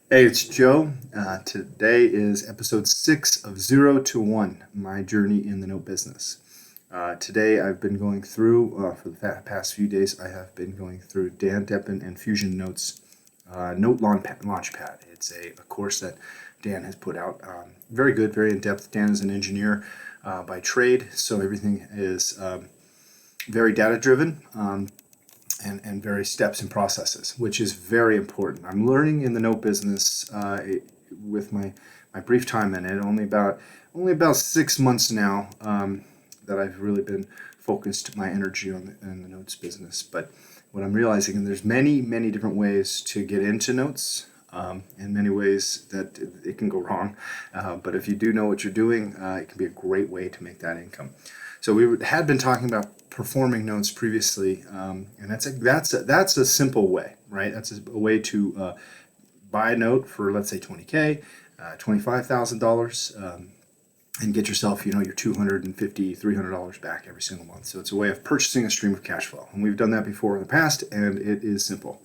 Hey, it's Joe. Today is episode 6 of 0 to 1, my journey in the note business. Today I've been going through, for the past few days, I have been going through Dan Deppen and Fusion Notes Note Launchpad. It's a course that Dan has put out. Very good, very in depth. Dan is an engineer by trade, so everything is very data driven. And various steps and processes, which is very important. I'm learning in the note business with my brief time in it. Only about 6 months now that I've really been focused my energy on the notes business. But what I'm realizing, and there's many different ways to get into notes. And many ways that it can go wrong, but if you do know what you're doing, it can be a great way to make that income. So had been talking about performing notes previously, and that's a simple way, right? That's a way to buy a note for, let's say, 20K, $25,000, and get yourself, your $250, $300 back every single month. So it's a way of purchasing a stream of cash flow, and we've done that before in the past, and it is simple,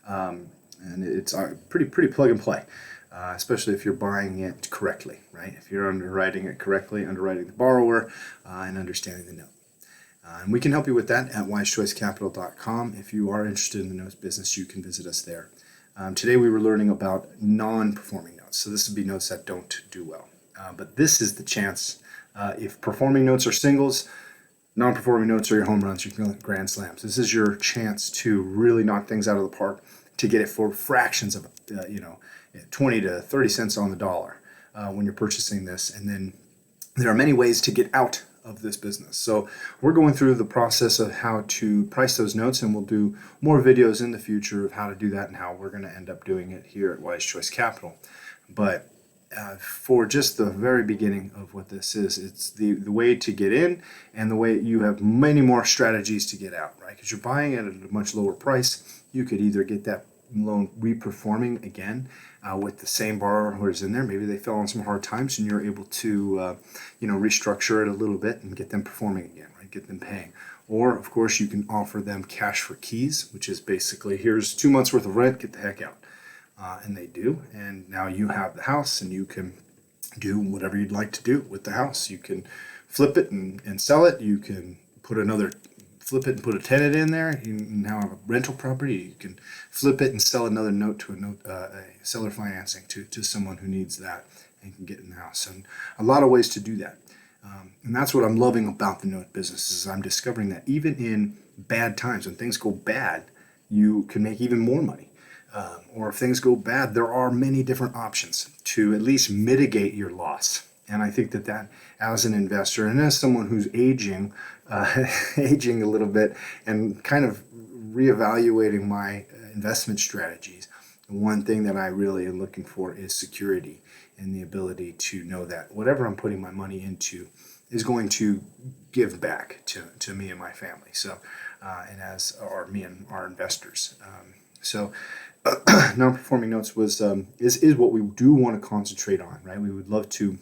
and it's pretty plug and play. Especially if you're buying it correctly, right? If you're underwriting it correctly, underwriting the borrower, and understanding the note. And we can help you with that at wisechoicecapital.com. If you are interested in the notes business, you can visit us there. Today we were learning about non-performing notes. So this would be notes that don't do well. But this is the chance. If performing notes are singles, non-performing notes are your home runs, your grand slams. This is your chance to really knock things out of the park, to get it for fractions of 20 to 30 cents on the dollar when you're purchasing this. And then there are many ways to get out of this business. So we're going through the process of how to price those notes, and we'll do more videos in the future of how to do that and how we're going to end up doing it here at Wise Choice Capital. But for just the very beginning of what this is, it's the way to get in, and the way you have many more strategies to get out, right? Because you're buying it at a much lower price. You could either get that loan reperforming again with the same borrower who is in there. Maybe they fell on some hard times, and you're able to restructure it a little bit and get them performing again, right? Get them paying. Or, of course, you can offer them cash for keys, which is basically, here's 2 months worth of rent, get the heck out. And they do, and now you have the house, and you can do whatever you'd like to do with the house. You can flip it and sell it. You can flip it and put a tenant in there. You now have a rental property. You can flip it and sell another note to a seller financing to someone who needs that and can get in the house. And a lot of ways to do that. And that's what I'm loving about the note business, is I'm discovering that even in bad times, when things go bad, you can make even more money. Or if things go bad, there are many different options to at least mitigate your loss. And I think that as an investor and as someone who's aging, aging a little bit and kind of reevaluating my investment strategies, one thing that I really am looking for is security, and the ability to know that whatever I'm putting my money into is going to give back to me and my family. So, and as are me and our investors. So non-performing notes is what we do want to concentrate on, right? We would love to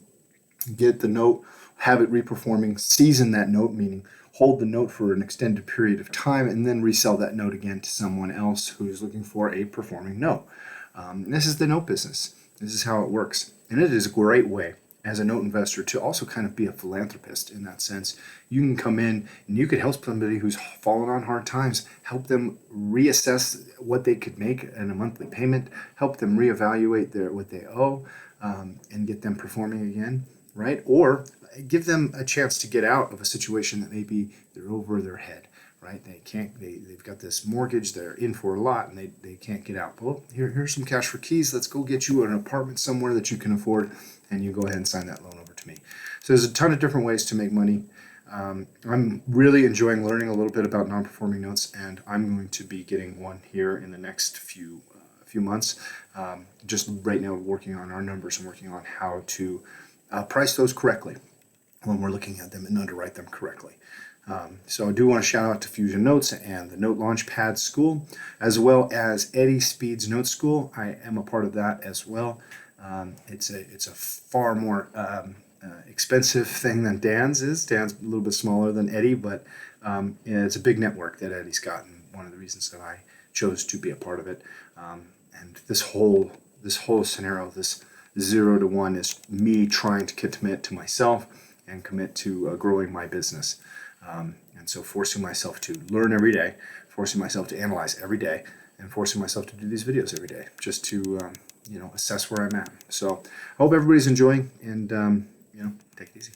get the note, have it reperforming, season that note, meaning hold the note for an extended period of time, and then resell that note again to someone else who is looking for a performing note. This is the note business. This is how it works, and it is a great way as a note investor to also kind of be a philanthropist in that sense. You can come in and you could help somebody who's fallen on hard times, help them reassess what they could make in a monthly payment, help them reevaluate what they owe, and get them performing again, right? Or give them a chance to get out of a situation that maybe they're over their head, right? They've got this mortgage, they're in for a lot, and they can't get out. Well, here's some cash for keys. Let's go get you an apartment somewhere that you can afford, and you go ahead and sign that loan over to me. So there's a ton of different ways to make money. I'm really enjoying learning a little bit about non-performing notes, and I'm going to be getting one here in the next few months. Just right now, working on our numbers and working on how to price those correctly when we're looking at them and underwrite them correctly. So I do want to shout out to Fusion Notes and the Note Launchpad School, as well as Eddie Speed's Note School. I am a part of that as well. It's a far more expensive thing than Dan's is. Dan's a little bit smaller than Eddie, but it's a big network that Eddie's got, and one of the reasons that I chose to be a part of it. And this whole this whole scenario, this 0 to 1, is me trying to commit to myself and commit to growing my business. And so forcing myself to learn every day, forcing myself to analyze every day, and forcing myself to do these videos every day just to assess where I'm at. So I hope everybody's enjoying, and take it easy.